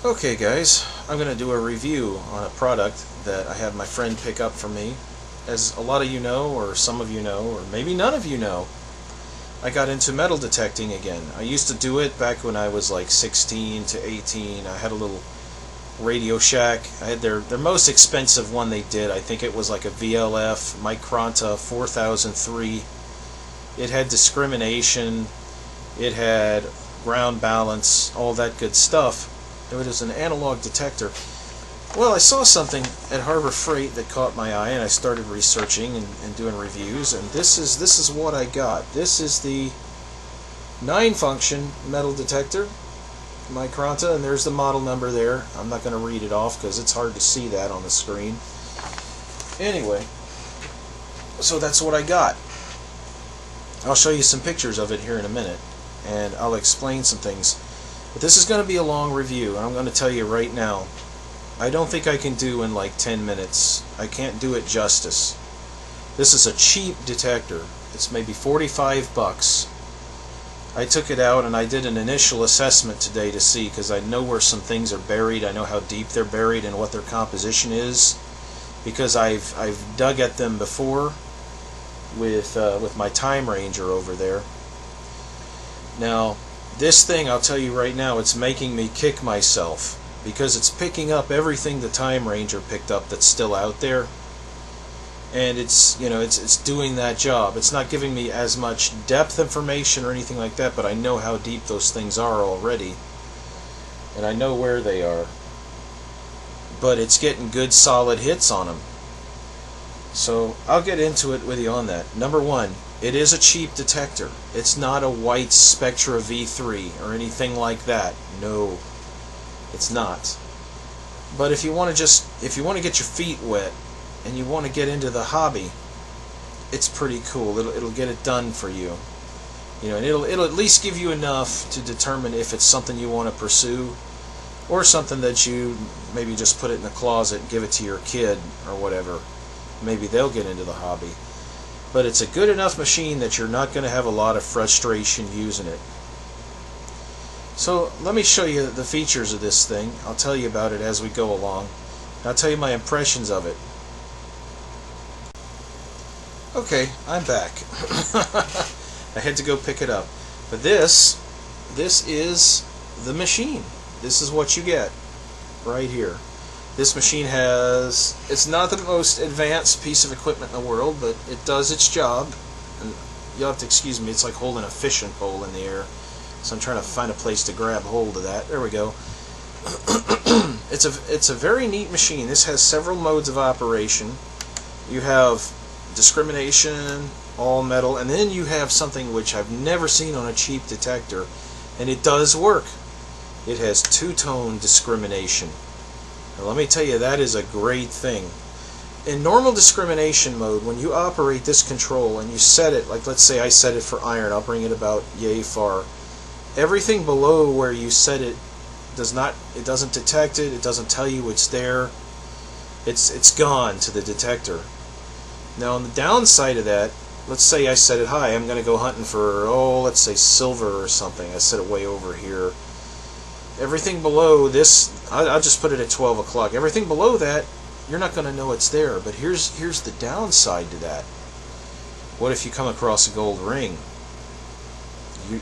Okay guys, I'm going to do a review on a product that I had my friend pick up for me. As a lot of you know, or some of you know, or maybe none of you know, I got into metal detecting again. I used to do it back when I was like 16 to 18. I had a little Radio Shack. I had their most expensive one they did. I think it was like a VLF Micronta 4003. It had discrimination, it had ground balance, all that good stuff. It was an analog detector. Well, I saw something at Harbor Freight that caught my eye, and I started researching and doing reviews, and this is what I got. This is the 9-function metal detector, Micronta, and there's the model number there. I'm not going to read it off because it's hard to see that on the screen. Anyway, so that's what I got. I'll show you some pictures of it here in a minute, and I'll explain some things. But this is going to be a long review, and I'm going to tell you right now, I don't think I can do in like 10 minutes. I can't do it justice. This is a cheap detector. It's maybe 45 bucks. I took it out and I did an initial assessment today to see, because I know where some things are buried. I know how deep they're buried and what their composition is, because I've dug at them before with my time ranger over there. Now, this thing, I'll tell you right now, it's making me kick myself, because it's picking up everything the time ranger picked up that's still out there, and it's doing that job. It's not giving me as much depth information or anything like that, but I know how deep those things are already, and I know where they are, but it's getting good solid hits on them. So I'll get into it with you on that. Number one, it is a cheap detector. It's not a white Spectra V3 or anything like that. No, it's not. But if you want to get your feet wet and you want to get into the hobby, it's pretty cool. It'll get it done for you. And it'll at least give you enough to determine if it's something you want to pursue, or something that you maybe just put it in the closet and give it to your kid or whatever. Maybe they'll get into the hobby. But it's a good enough machine that you're not going to have a lot of frustration using it. So let me show you the features of this thing. I'll tell you about it as we go along. I'll tell you my impressions of it. Okay, I'm back. I had to go pick it up. But this is the machine. This is what you get right here. This machine it's not the most advanced piece of equipment in the world, but it does its job. And you'll have to excuse me, it's like holding a fishing pole in the air. So I'm trying to find a place to grab hold of that. There we go. It's a very neat machine. This has several modes of operation. You have discrimination, all metal, and then you have something which I've never seen on a cheap detector, and it does work. It has two-tone discrimination. Now, let me tell you, that is a great thing. In normal discrimination mode, when you operate this control and you set it, like let's say I set it for iron, I'll bring it about yay far. Everything below where you set it doesn't detect it, it doesn't tell you it's there. It's gone to the detector. Now on the downside of that, let's say I set it high, I'm going to go hunting for, let's say silver or something. I set it way over here. Everything below this, I'll just put it at 12 o'clock. Everything below that, you're not going to know it's there. But here's the downside to that. What if you come across a gold ring?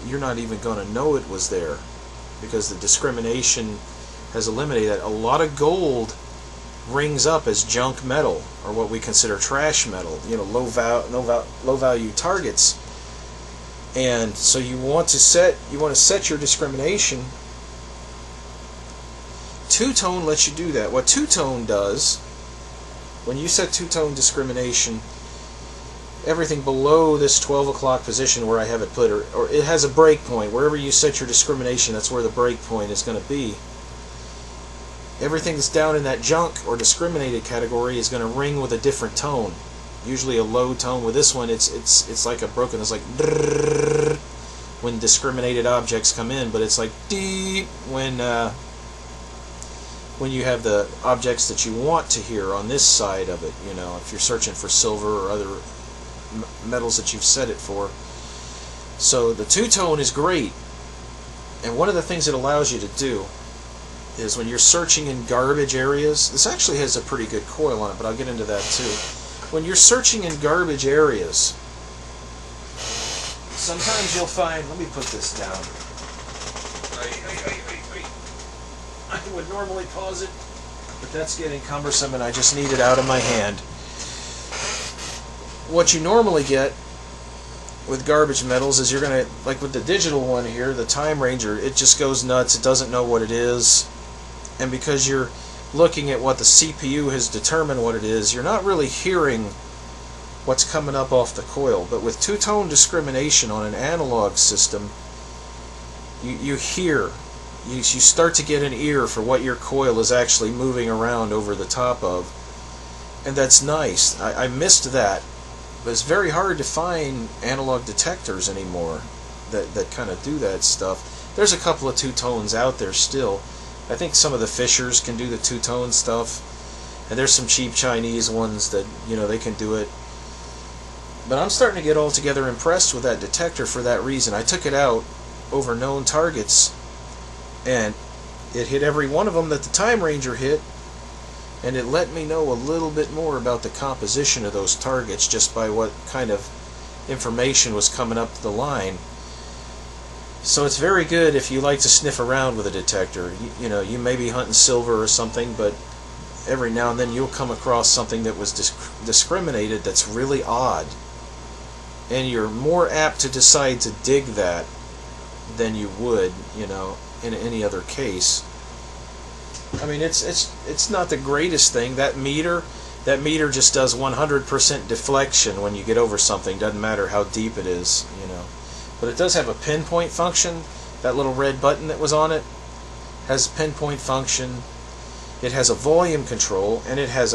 You're not even going to know it was there, because the discrimination has eliminated that. A lot of gold rings up as junk metal, or what we consider trash metal. Low value targets. And so you want to set your discrimination. Two-tone lets you do that. What two-tone does, when you set two-tone discrimination, everything below this 12 o'clock position where I have it put, or it has a break point. Wherever you set your discrimination, that's where the break point is going to be. Everything that's down in that junk or discriminated category is going to ring with a different tone. Usually a low tone. With this one, it's like a broken. It's like drrrr when discriminated objects come in, but it's like deep when you have the objects that you want to hear on this side of it. If you're searching for silver or other metals that you've set it for. So the two-tone is great, and one of the things it allows you to do is when you're searching in garbage areas. This actually has a pretty good coil on it, but I'll get into that too. When you're searching in garbage areas, sometimes you'll find, let me put this down. I would normally pause it, but that's getting cumbersome and I just need it out of my hand. What you normally get with garbage metals is you're going to, like with the digital one here, the Time Ranger, it just goes nuts. It doesn't know what it is. And because you're looking at what the CPU has determined what it is, you're not really hearing what's coming up off the coil. But with two-tone discrimination on an analog system, you hear, you start to get an ear for what your coil is actually moving around over the top of. And that's nice. I missed that. But it's very hard to find analog detectors anymore that kind of do that stuff. There's a couple of two-tones out there still. I think some of the Fishers can do the two-tone stuff. And there's some cheap Chinese ones that, you know, they can do it. But I'm starting to get altogether impressed with that detector for that reason. I took it out over known targets, and it hit every one of them that the Time Ranger hit. And it let me know a little bit more about the composition of those targets just by what kind of information was coming up the line. So it's very good if you like to sniff around with a detector. You know, you may be hunting silver or something, but every now and then you'll come across something that was discriminated that's really odd. And you're more apt to decide to dig that than you would, you know, in any other case. I mean, it's not the greatest thing. That meter just does 100% deflection when you get over something. Doesn't matter how deep it is, you know. But it does have a pinpoint function. That little red button that was on it has a pinpoint function. It has a volume control, and it has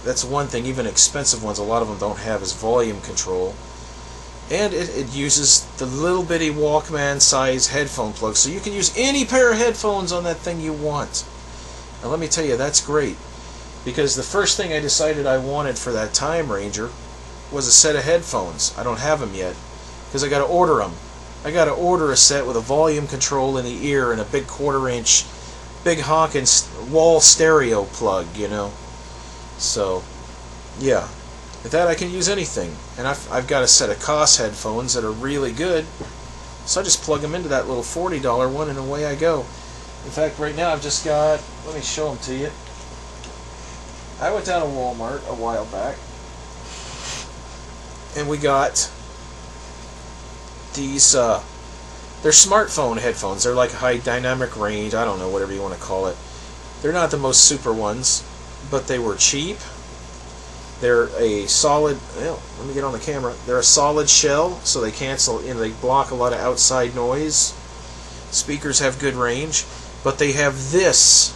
that's one thing. Even expensive ones, a lot of them don't have, is volume control. And it uses the little bitty Walkman size headphone plug, so you can use any pair of headphones on that thing you want. And let me tell you, that's great, because the first thing I decided I wanted for that Time Ranger was a set of headphones. I don't have them yet, because I got to order them. I got to order a set with a volume control in the ear and a big 1/4-inch, big honkin' wall stereo plug, you know. So, yeah, with that I can use anything. And I've got a set of Koss headphones that are really good, so I just plug them into that little $40 one and away I go. In fact, right now I've just got, let me show them to you. I went down to Walmart a while back, and we got these, they're smartphone headphones. They're like high dynamic range, I don't know, whatever you want to call it. They're not the most super ones, but they were cheap. They're a solid, well, let me get on the camera. They're a solid shell, so they cancel, you know, they block a lot of outside noise. Speakers have good range. But they have this,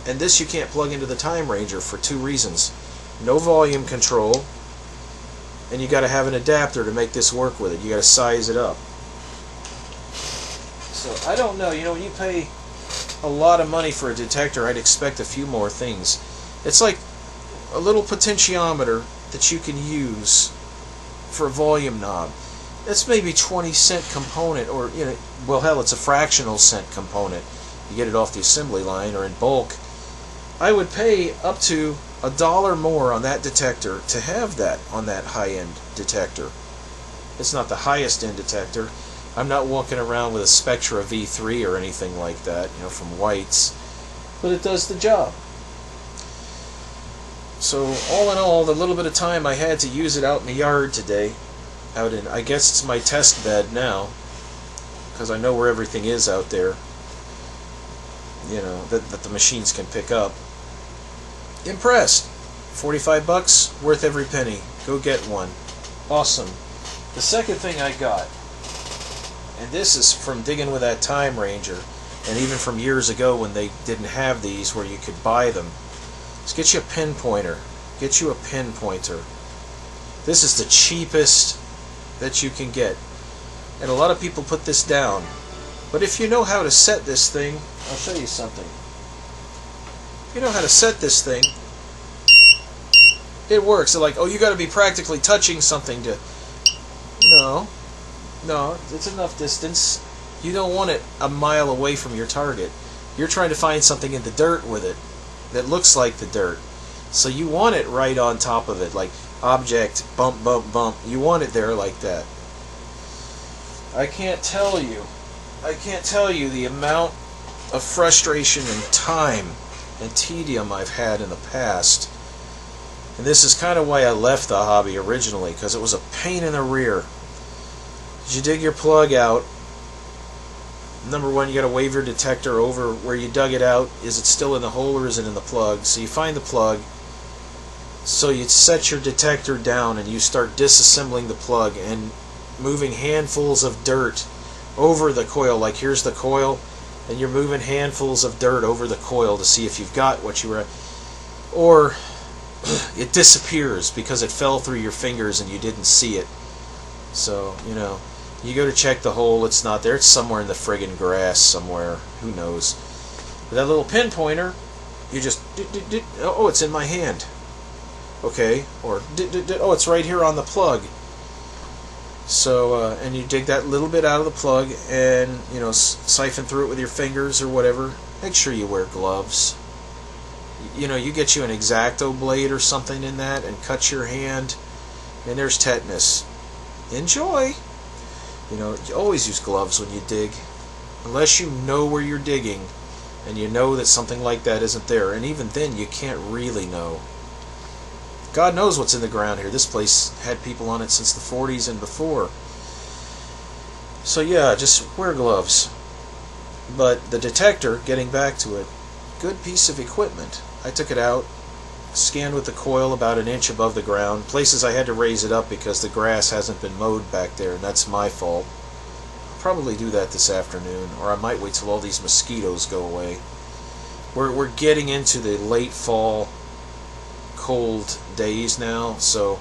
and this you can't plug into the Time Ranger for two reasons. No volume control, and you got to have an adapter to make this work with it. You got to size it up. So I don't know, you know, when you pay a lot of money for a detector, I'd expect a few more things. It's like a little potentiometer that you can use for a volume knob. It's maybe 20-cent component, or, you know, well, hell, it's a fractional cent component. You get it off the assembly line or in bulk. I would pay up to $1 more on that detector to have that on that high-end detector. It's not the highest-end detector. I'm not walking around with a Spectra V3 or anything like that, you know, from White's. But it does the job. So, all in all, the little bit of time I had to use it out in the yard today, out in, I guess it's my test bed now, because I know where everything is out there, you know, that the machines can pick up. Impressed. $45, worth every penny. Go get one. Awesome. The second thing I got, and this is from digging with that Time Ranger, and even from years ago when they didn't have these where you could buy them, is get you a pinpointer. Get you a pinpointer. This is the cheapest that you can get. And a lot of people put this down. But if you know how to set this thing, I'll show you something. If you know how to set this thing, it works. They're like, oh, you got to be practically touching something to... No, it's enough distance. You don't want it a mile away from your target. You're trying to find something in the dirt with it that looks like the dirt. So you want it right on top of it, like object, bump, bump, bump. You want it there like that. I can't tell you the amount of frustration and time and tedium I've had in the past. And this is kind of why I left the hobby originally, because it was a pain in the rear. As you dig your plug out, number one, you got to wave your detector over where you dug it out. Is it still in the hole or is it in the plug? So you find the plug. So you set your detector down and you start disassembling the plug and moving handfuls of dirt over the coil. Like here's the coil, and you're moving handfuls of dirt over the coil to see if you've got what you were, or it disappears because it fell through your fingers and you didn't see it. So, you go to check the hole, it's not there, it's somewhere in the friggin' grass somewhere, who knows. With that little pinpointer, you just, oh, it's in my hand. Okay, or, oh, it's right here on the plug. So, and you dig that little bit out of the plug and, siphon through it with your fingers or whatever. Make sure you wear gloves. You get you an X-Acto blade or something in that and cut your hand, and there's tetanus. Enjoy! You always use gloves when you dig, unless you know where you're digging and you know that something like that isn't there, and even then you can't really know. God knows what's in the ground here. This place had people on it since the 40s and before. So yeah, just wear gloves. But the detector, getting back to it, good piece of equipment. I took it out, scanned with the coil about an inch above the ground. Places I had to raise it up because the grass hasn't been mowed back there, and that's my fault. I'll probably do that this afternoon, or I might wait till all these mosquitoes go away. We're getting into the late fall cold days now, so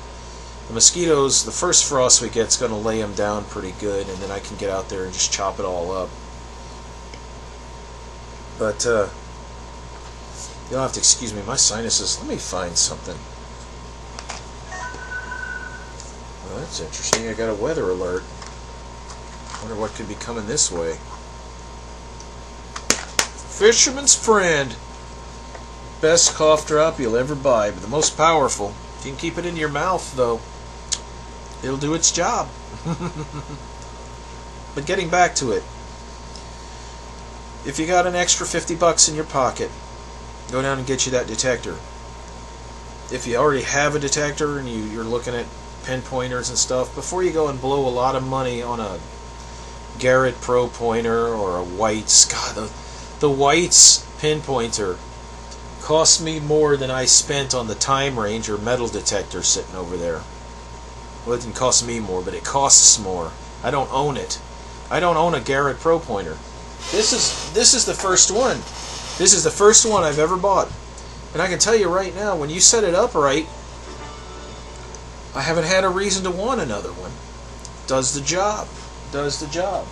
the mosquitoes, the first frost we get is going to lay them down pretty good, and then I can get out there and just chop it all up. But you'll have to excuse me, my sinuses. Let me find something. Well, that's interesting. I got a weather alert. Wonder what could be coming this way. Fisherman's Friend. Best cough drop you'll ever buy, but the most powerful. If you can keep it in your mouth, though, it'll do its job. But getting back to it, if you got an extra $50 in your pocket, go down and get you that detector. If you already have a detector and you're looking at pinpointers and stuff, before you go and blow a lot of money on a Garrett Pro pointer or a White's, God, the White's pinpointer cost me more than I spent on the Time Ranger metal detector sitting over there. Well, it didn't cost me more, but it costs more. I don't own it. I don't own a Garrett Pro pointer. This is the first one. This is the first one I've ever bought. And I can tell you right now, when you set it up right, I haven't had a reason to want another one. Does the job. Does the job.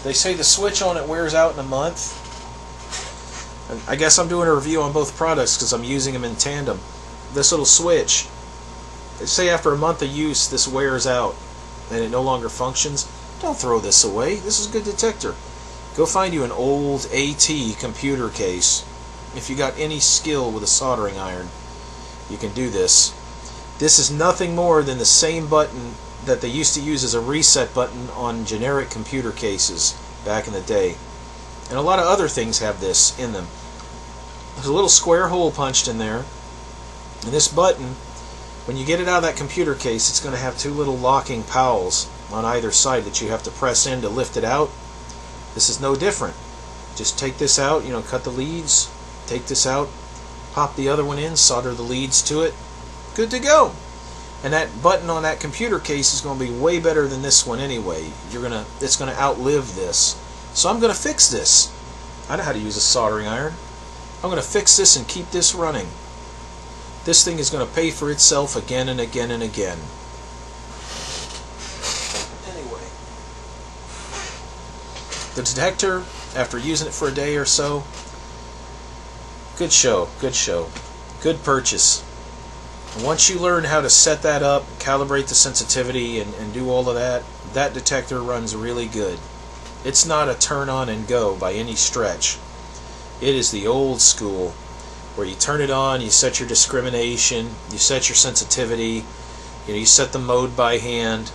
They say the switch on it wears out in a month. And I guess I'm doing a review on both products because I'm using them in tandem. This little switch, they say after a month of use this wears out and it no longer functions. Don't throw this away. This is a good detector. Go find you an old AT computer case. If you got any skill with a soldering iron, you can do this. This is nothing more than the same button that they used to use as a reset button on generic computer cases back in the day. And a lot of other things have this in them. There's a little square hole punched in there. And this button, when you get it out of that computer case, it's going to have two little locking powls on either side that you have to press in to lift it out. This is no different. Just take this out, cut the leads, take this out, pop the other one in, solder the leads to it. Good to go. And that button on that computer case is going to be way better than this one anyway. It's going to outlive this. So I'm going to fix this. I know how to use a soldering iron. I'm going to fix this and keep this running. This thing is going to pay for itself again and again and again. Anyway, the detector, after using it for a day or so, good show, good purchase. And once you learn how to set that up, calibrate the sensitivity, and do all of that, that detector runs really good. It's not a turn on and go by any stretch. It is the old school, where you turn it on, you set your discrimination, you set your sensitivity, you set the mode by hand,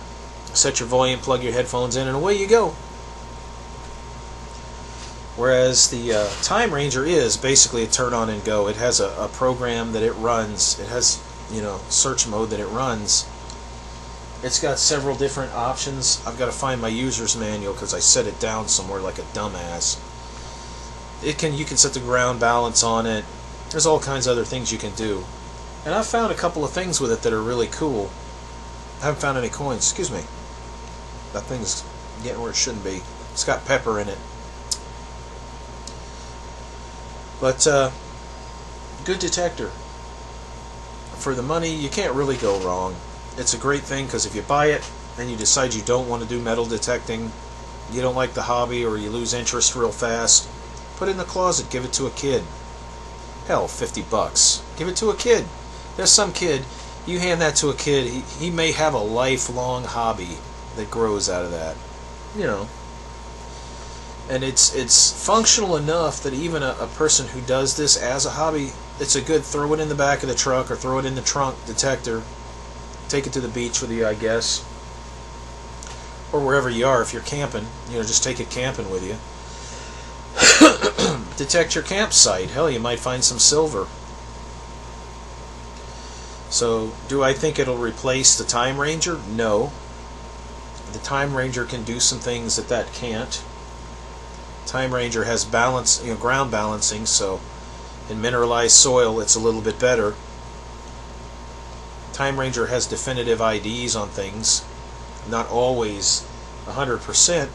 set your volume, plug your headphones in, and away you go. Whereas the Time Ranger is basically a turn on and go. It has a program that it runs. It has, search mode that it runs. It's got several different options. I've got to find my user's manual because I set it down somewhere like a dumbass. You can set the ground balance on it. There's all kinds of other things you can do. And I've found a couple of things with it that are really cool. I haven't found any coins. Excuse me. That thing's getting where it shouldn't be. It's got pepper in it. But, good detector. For the money, you can't really go wrong. It's a great thing because if you buy it and you decide you don't want to do metal detecting, you don't like the hobby, or you lose interest real fast, put it in the closet, give it to a kid. Hell, $50. Give it to a kid. There's some kid, you hand that to a kid, he may have a lifelong hobby that grows out of that. And it's functional enough that even a person who does this as a hobby, it's a good throw it in the back of the truck or throw it in the trunk detector. Take it to the beach with you, I guess. Or wherever you are if you're camping. Just take it camping with you. Detect your campsite. Hell, you might find some silver. So, do I think it'll replace the Time Ranger? No. The Time Ranger can do some things that can't. Time Ranger has balance, ground balancing, so in mineralized soil it's a little bit better. Time Ranger has definitive IDs on things, not always 100%,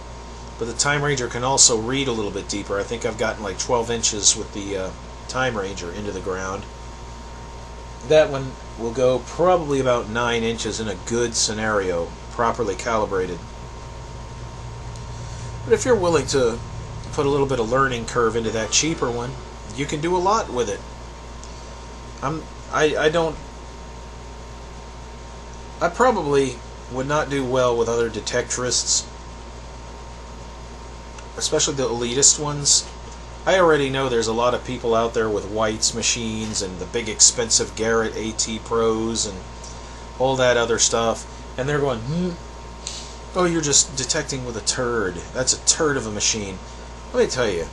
but the Time Ranger can also read a little bit deeper. I think I've gotten like 12 inches with the Time Ranger into the ground. That one will go probably about 9 inches in a good scenario, properly calibrated. But if you're willing to put a little bit of learning curve into that cheaper one, you can do a lot with it. I probably would not do well with other detectorists, especially the elitist ones. I already know there's a lot of people out there with White's machines and the big expensive Garrett AT Pros and all that other stuff, and they're going, oh, you're just detecting with a turd. That's a turd of a machine. Let me tell you,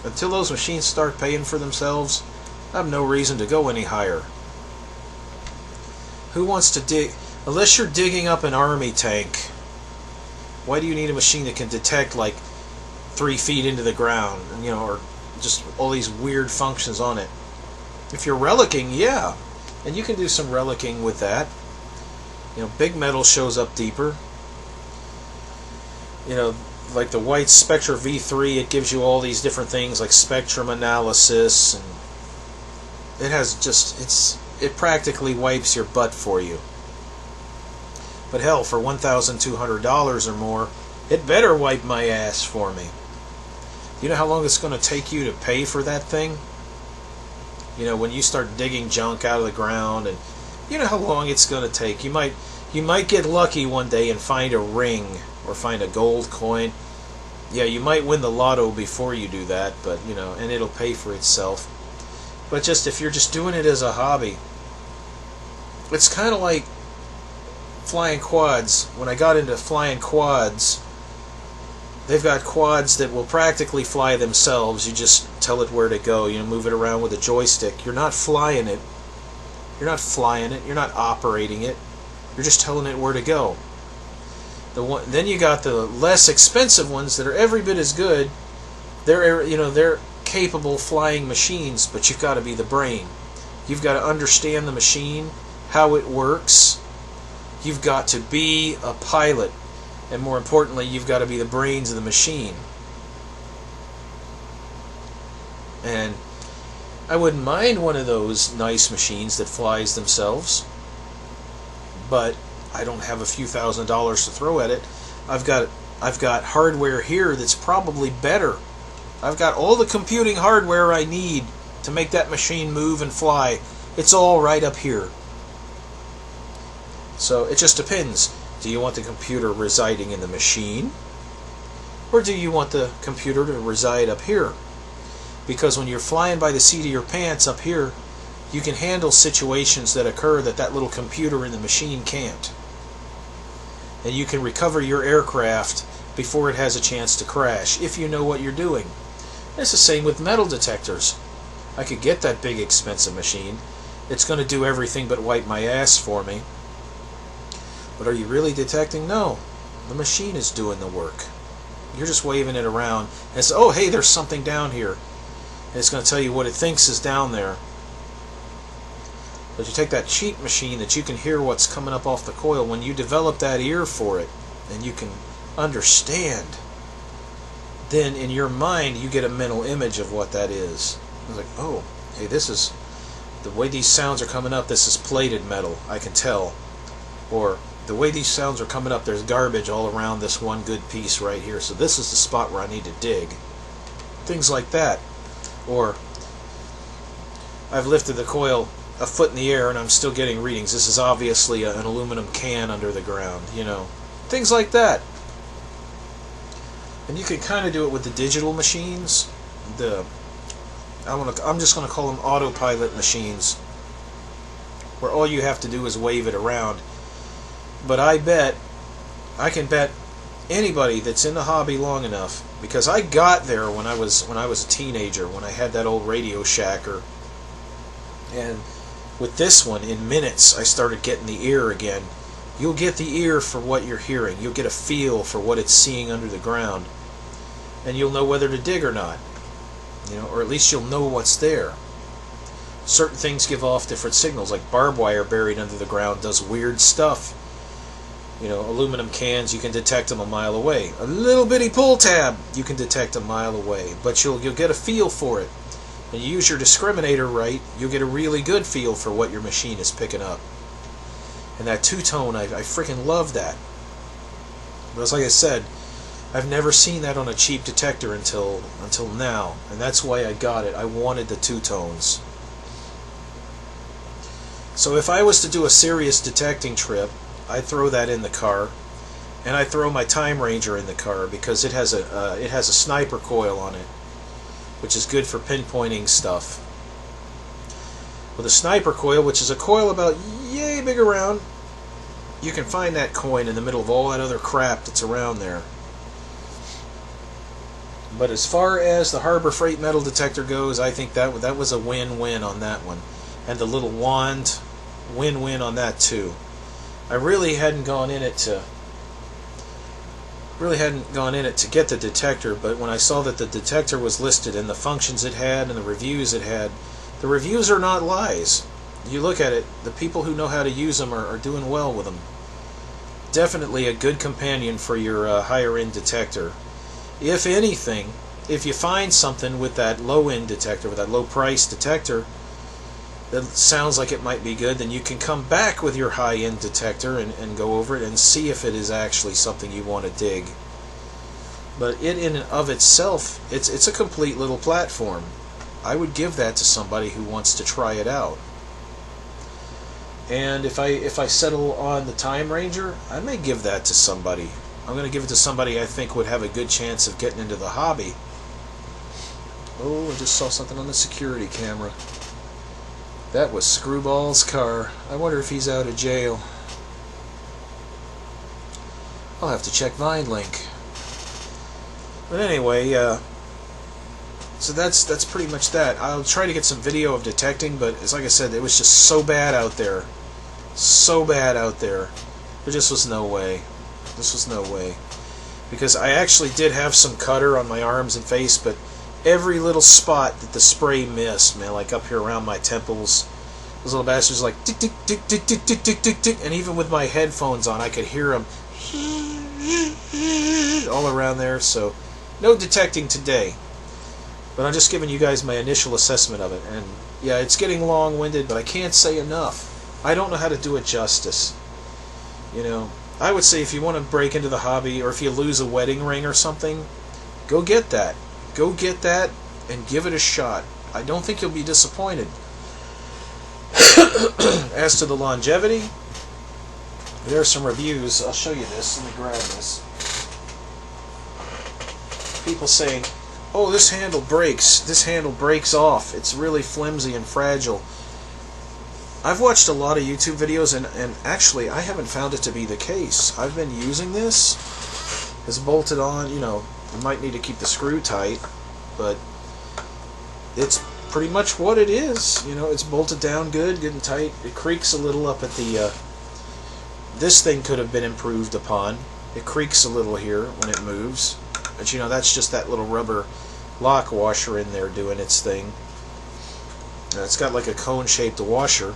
until those machines start paying for themselves, I have no reason to go any higher. Who wants to dig? Unless you're digging up an army tank, why do you need a machine that can detect like 3 feet into the ground, or just all these weird functions on it? If you're relicking, yeah, and you can do some relicking with that. Big metal shows up deeper. Like the White Spectra V3, it gives you all these different things like spectrum analysis, and it practically wipes your butt for you. But hell, for $1,200 or more, it better wipe my ass for me. You know how long it's going to take you to pay for that thing? When you start digging junk out of the ground, and you know how long it's going to take. You might get lucky one day and find a ring or find a gold coin. Yeah, you might win the lotto before you do that, but and it'll pay for itself. But just if you're just doing it as a hobby, it's kind of like flying quads. When I got into flying quads, they've got quads that will practically fly themselves. You just tell it where to go. Move it around with a joystick. You're not flying it. You're not flying it. You're not operating it. You're just telling it where to go. Then you got the less expensive ones that are every bit as good. They're capable flying machines, but you've got to be the brain. You've got to understand the machine, how it works. You've got to be a pilot, and more importantly, you've got to be the brains of the machine. And I wouldn't mind one of those nice machines that flies themselves, but I don't have a few $1,000s to throw at it. I've got hardware here that's probably better. I've got all the computing hardware I need to make that machine move and fly. It's all right up here. So it just depends. Do you want the computer residing in the machine? Or do you want the computer to reside up here? because when you're flying by the seat of your pants up here, you can handle situations that occur that little computer in the machine can't. And you can recover your aircraft before it has a chance to crash, if you know what you're doing. It's the same with metal detectors. I could get that big expensive machine. It's going to do everything but wipe my ass for me. But are you really detecting? No. The machine is doing the work. You're just waving it around and say, oh, hey, there's something down here. And it's going to tell you what it thinks is down there. But you take that cheap machine that you can hear what's coming up off the coil, when you develop that ear for it and you can understand, then in your mind you get a mental image of what that is. It's like, oh, hey, this is the way these sounds are coming up, this is plated metal, I can tell. Or the way these sounds are coming up, there's garbage all around this one good piece right here, so this is the spot where I need to dig. Things like that. Or I've lifted the coil a foot in the air and I'm still getting readings. This is obviously an aluminum can under the ground, you know. Things like that. And you can kind of do it with the digital machines. I'm just going to call them autopilot machines, where all you have to do is wave it around. But I can bet anybody that's in the hobby long enough, because I got there when I was a teenager, when I had that old Radio Shacker, and with this one, in minutes, I started getting the ear again. You'll get the ear for what you're hearing. You'll get a feel for what it's seeing under the ground. And you'll know whether to dig or not. You know, or at least you'll know what's there. Certain things give off different signals, like barbed wire buried under the ground does weird stuff. You know, aluminum cans, you can detect them a mile away. A little bitty pull tab, you can detect a mile away. But you'll get a feel for it. And you use your discriminator right, you'll get a really good feel for what your machine is picking up. And that two-tone, I freaking love that. But as like I said, I've never seen that on a cheap detector until now. And that's why I got it. I wanted the two-tones. So if I was to do a serious detecting trip, I'd throw that in the car. And I'd throw my Time Ranger in the car, because it has a sniper coil on it, which is good for pinpointing stuff. With a sniper coil, which is a coil about yay big around, you can find that coin in the middle of all that other crap that's around there. But as far as the Harbor Freight metal detector goes, I think that was a win-win on that one. And the little wand, win-win on that too. I really hadn't gone in it to get the detector, but when I saw that the detector was listed and the functions it had and the reviews it had, the reviews are not lies. You look at it, the people who know how to use them are doing well with them. Definitely a good companion for your higher-end detector. If anything, if you find something with that low-end detector, with that low-price detector, that sounds like it might be good, then you can come back with your high-end detector and go over it and see if it is actually something you want to dig. But it in and of itself, it's a complete little platform. I would give that to somebody who wants to try it out. And if I settle on the Time Ranger, I may give that to somebody. I'm going to give it to somebody I think would have a good chance of getting into the hobby. Oh, I just saw something on the security camera. That was Screwball's car. I wonder if he's out of jail. I'll have to check VineLink. But anyway, so that's pretty much that. I'll try to get some video of detecting, but it's like I said, it was just so bad out there. So bad out there. There just was no way. This was no way. Because I actually did have some cutter on my arms and face, but every little spot that the spray missed, man, like up here around my temples, those little bastards like tick tick tick tick tick tick tick tick tick, and even with my headphones on, I could hear them all around there. So no detecting today, but I'm just giving you guys my initial assessment of it. And yeah, it's getting long-winded, but I can't say enough. I don't know how to do it justice. You know, I would say if you want to break into the hobby, or if you lose a wedding ring or something, go get that. Go get that and give it a shot. I don't think you'll be disappointed. As to the longevity, there are some reviews. I'll show you this. Let me grab this. People saying, oh, this handle breaks. This handle breaks off. It's really flimsy and fragile. I've watched a lot of YouTube videos, and actually I haven't found it to be the case. I've been using this. It's bolted on, you might need to keep the screw tight, but it's pretty much what it is. It's bolted down good and tight. It creaks a little up at the, this thing could have been improved upon. It creaks a little here when it moves, but that's just that little rubber lock washer in there doing its thing. It's got like a cone-shaped washer.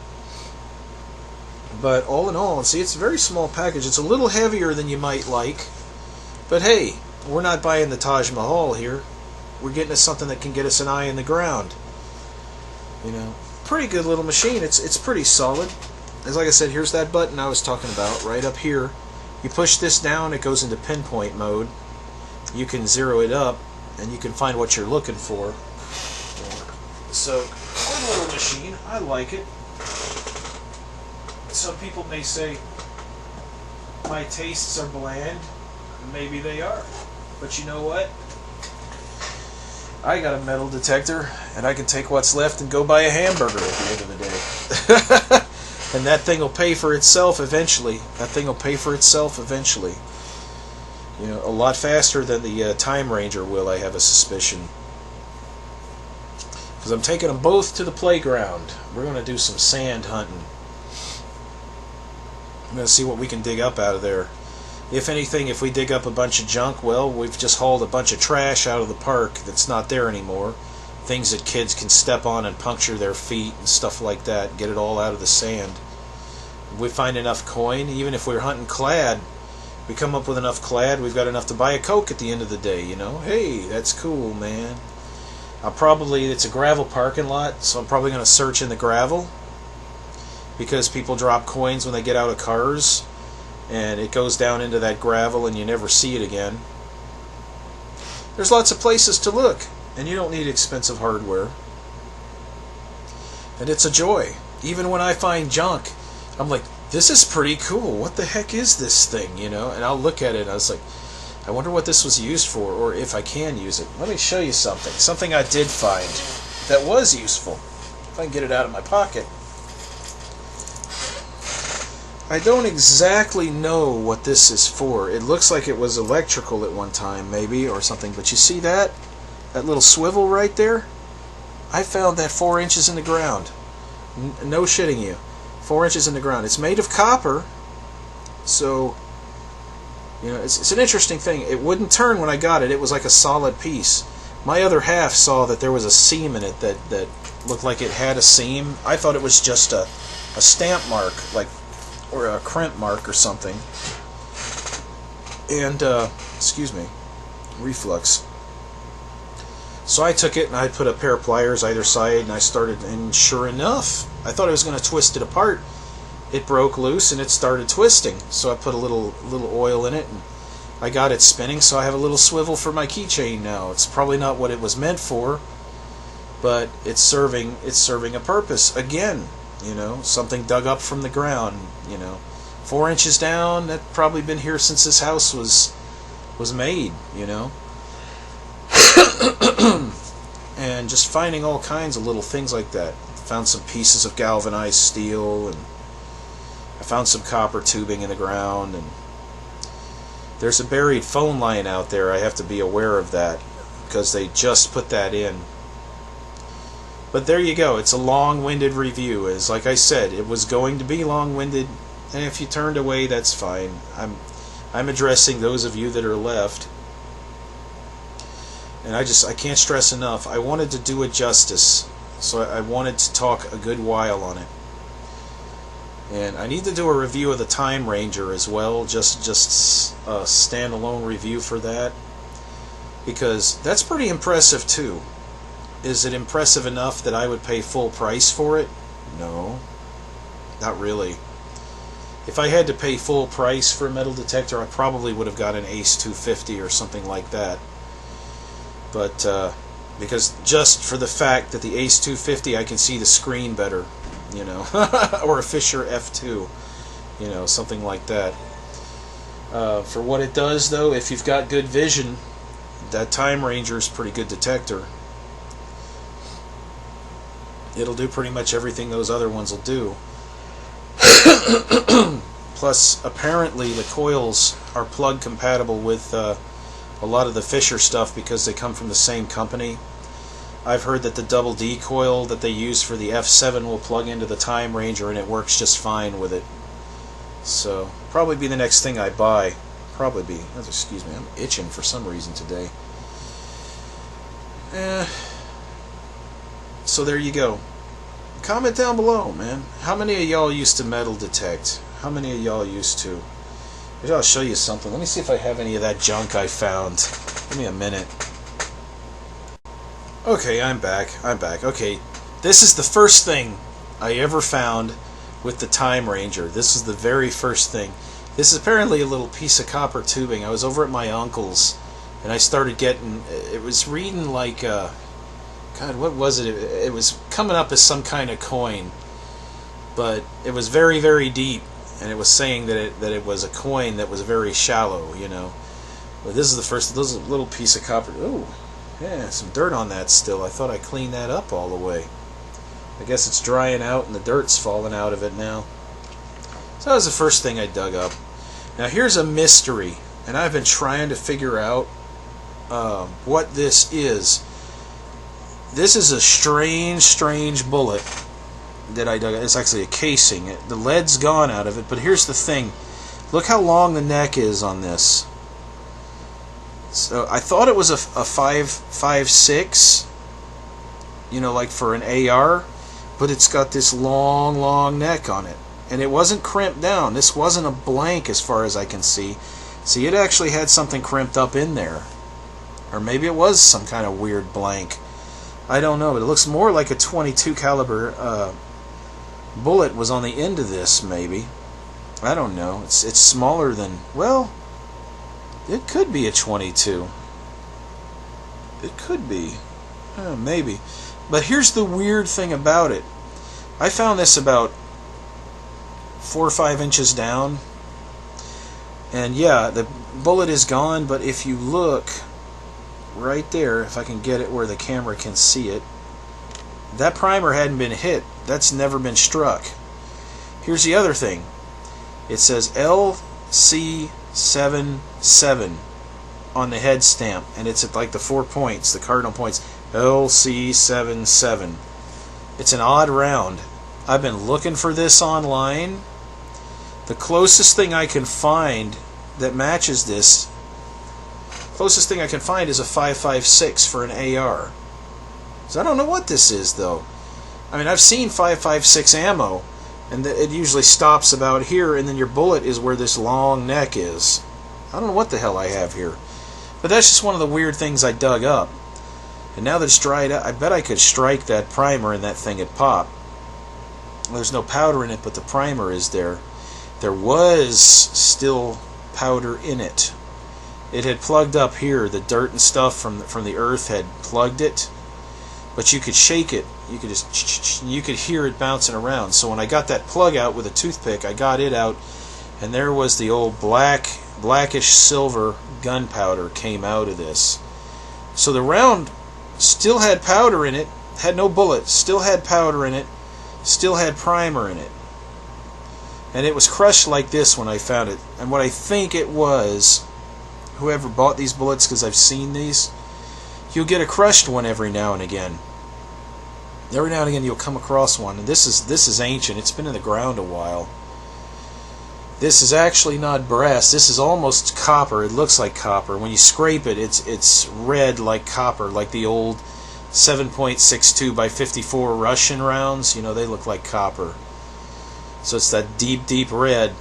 But all in all, see, it's a very small package. It's a little heavier than you might like. But hey, we're not buying the Taj Mahal here. We're getting us something that can get us an eye in the ground. Pretty good little machine. It's pretty solid. As like I said, here's that button I was talking about right up here. You push this down, it goes into pinpoint mode. You can zero it up, and you can find what you're looking for. So, good little machine. I like it. Some people may say my tastes are bland. Maybe they are. But you know what? I got a metal detector, and I can take what's left and go buy a hamburger at the end of the day. And that thing will pay for itself eventually. A lot faster than the Time Ranger will, I have a suspicion. Because I'm taking them both to the playground. We're going to do some sand hunting. I'm going to see what we can dig up out of there. If anything, if we dig up a bunch of junk, well, we've just hauled a bunch of trash out of the park that's not there anymore. Things that kids can step on and puncture their feet and stuff like that. Get it all out of the sand. If we find enough coin, even if we're hunting clad, we come up with enough clad, we've got enough to buy a Coke at the end of the day, Hey, that's cool, man. It's a gravel parking lot, so I'm probably going to search in the gravel. Because people drop coins when they get out of cars. And it goes down into that gravel and you never see it again. There's lots of places to look, and you don't need expensive hardware. And it's a joy. Even when I find junk, I'm like, this is pretty cool. What the heck is this thing, And I'll look at it and I was like, I wonder what this was used for, or if I can use it. Let me show you something. Something I did find that was useful. If I can get it out of my pocket. I don't exactly know what this is for. It looks like it was electrical at one time, maybe, or something. But you see that? That little swivel right there? I found that 4 inches in the ground. No shitting you. 4 inches in the ground. It's made of copper. So, it's an interesting thing. It wouldn't turn when I got it. It was like a solid piece. My other half saw that there was a seam in it that looked like it had a seam. I thought it was just a stamp mark, or a crimp mark or something. And, excuse me, reflux. So I took it and I put a pair of pliers either side and I started, and sure enough, I thought I was going to twist it apart. It broke loose and it started twisting. So I put a little oil in it and I got it spinning, so I have a little swivel for my keychain now. It's probably not what it was meant for, but it's serving a purpose. Again, something dug up from the ground, 4 inches down. That probably been here since this house was made, And just finding all kinds of little things like that. Found some pieces of galvanized steel, and I found some copper tubing in the ground, and there's a buried phone line out there. I have to be aware of that because they just put that in. But there you go. It's a long-winded review. As like I said, it was going to be long-winded, and if you turned away, that's fine. I'm addressing those of you that are left. And I can't stress enough, I wanted to do it justice. So I wanted to talk a good while on it. And I need to do a review of the Time Ranger as well, just a standalone review for that. Because that's pretty impressive too. Is it impressive enough that I would pay full price for it? No, not really. If I had to pay full price for a metal detector, I probably would have got an Ace 250 or something like that. But because just for the fact that the Ace 250, I can see the screen better, or a Fisher F2, something like that. For what it does, though, if you've got good vision, that Time Ranger is a pretty good detector. It'll do pretty much everything those other ones will do. Plus, apparently the coils are plug compatible with a lot of the Fisher stuff because they come from the same company. I've heard that the double D coil that they use for the F7 will plug into the Time Ranger and it works just fine with it. So, probably be the next thing I buy. Probably be. Excuse me, I'm itching for some reason today. So there you go. Comment down below, man. How many of y'all used to metal detect? How many of y'all used to? Maybe I'll show you something. Let me see if I have any of that junk I found. Give me a minute. Okay, I'm back. Okay, this is the first thing I ever found with the Time Ranger. This is the very first thing. This is apparently a little piece of copper tubing. I was over at my uncle's, and I started getting... It was reading like... God, what was it? It was coming up as some kind of coin, but it was very, very deep, and it was saying that it was a coin that was very shallow, you know. But this is the first. This is a little piece of copper. Oh, yeah, some dirt on that still. I thought I cleaned that up all the way. I guess it's drying out, and the dirt's falling out of it now. So that was the first thing I dug up. Now here's a mystery, and I've been trying to figure out what this is. This is a strange bullet that I dug. It's actually a casing. The lead's gone out of it, but here's the thing. Look how long the neck is on this. So I thought it was a 5.56, you know, like for an AR, but it's got this long neck on it. And it wasn't crimped down. This wasn't a blank as far as I can see. See, it actually had something crimped up in there. Or maybe it was some kind of weird blank. I don't know, but it looks more like a 22 caliber bullet was on the end of this, maybe. I don't know. It's smaller than, well, it could be a 22. It could be. Maybe. But here's the weird thing about it. I found this about 4 or 5 inches down. And yeah, the bullet is gone, but if you look right there, if I can get it where the camera can see it, that primer hadn't been hit. That's never been struck. Here's the other thing. It says LC77 on the head stamp, and it's at like the 4 points, the cardinal points. LC77. It's an odd round. I've been looking for this online. The closest thing I can find that matches this, closest thing I can find is a 5.56 for an AR. So I don't know what this is, though. I mean, I've seen 5.56 ammo, and it usually stops about here, and then your bullet is where this long neck is. I don't know what the hell I have here. But that's just one of the weird things I dug up. And now that it's dried out, I bet I could strike that primer and that thing would pop. Well, there's no powder in it, but the primer is there. There was still powder in it. It had plugged up here. The dirt and stuff from the earth had plugged it. But you could shake it. You could you could hear it bouncing around. So when I got that plug out with a toothpick, I got it out, and there was the old blackish silver gunpowder came out of this. So the round still had powder in it, had no bullet, still had powder in it, still had primer in it. And it was crushed like this when I found it. And what I think it was, whoever bought these bullets, because I've seen these, you'll get a crushed one every now and again. Every now and again you'll come across one. And this is ancient. It's been in the ground a while. This is actually not brass. This is almost copper. It looks like copper. When you scrape it, it's red like copper, like the old 7.62 by 54 Russian rounds. You know, they look like copper. So it's that deep red.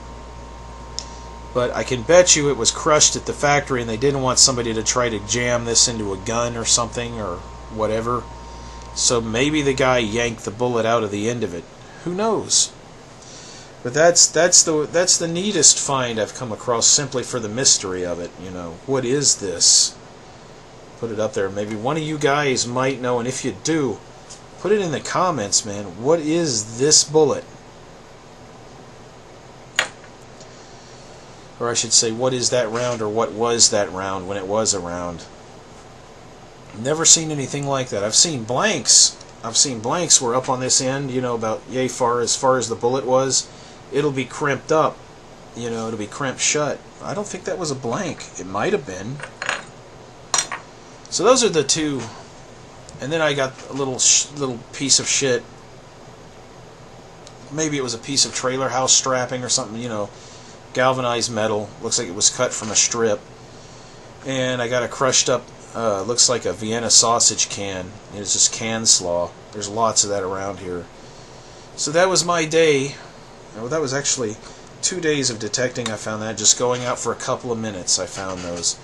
But I can bet you it was crushed at the factory and they didn't want somebody to try to jam this into a gun or something or whatever. So maybe the guy yanked the bullet out of the end of it. Who knows? But that's the neatest find I've come across, simply for the mystery of it. You know, what is this? Put it up there. Maybe one of you guys might know, and if you do, put it in the comments, man. What is this bullet? Or I should say, what is that round, or what was that round when it was a round? Never seen anything like that. I've seen blanks. I've seen blanks where up on this end, about yay far as the bullet was, it'll be crimped up. It'll be crimped shut. I don't think that was a blank. It might have been. So those are the two. And then I got a little piece of shit. Maybe it was a piece of trailer house strapping or something, galvanized metal. Looks like it was cut from a strip. And I got a crushed up, looks like a Vienna sausage can. It's just can slaw. There's lots of that around here. So that was my day. Well, that was actually 2 days of detecting. I found that just going out for a couple of minutes. I found those.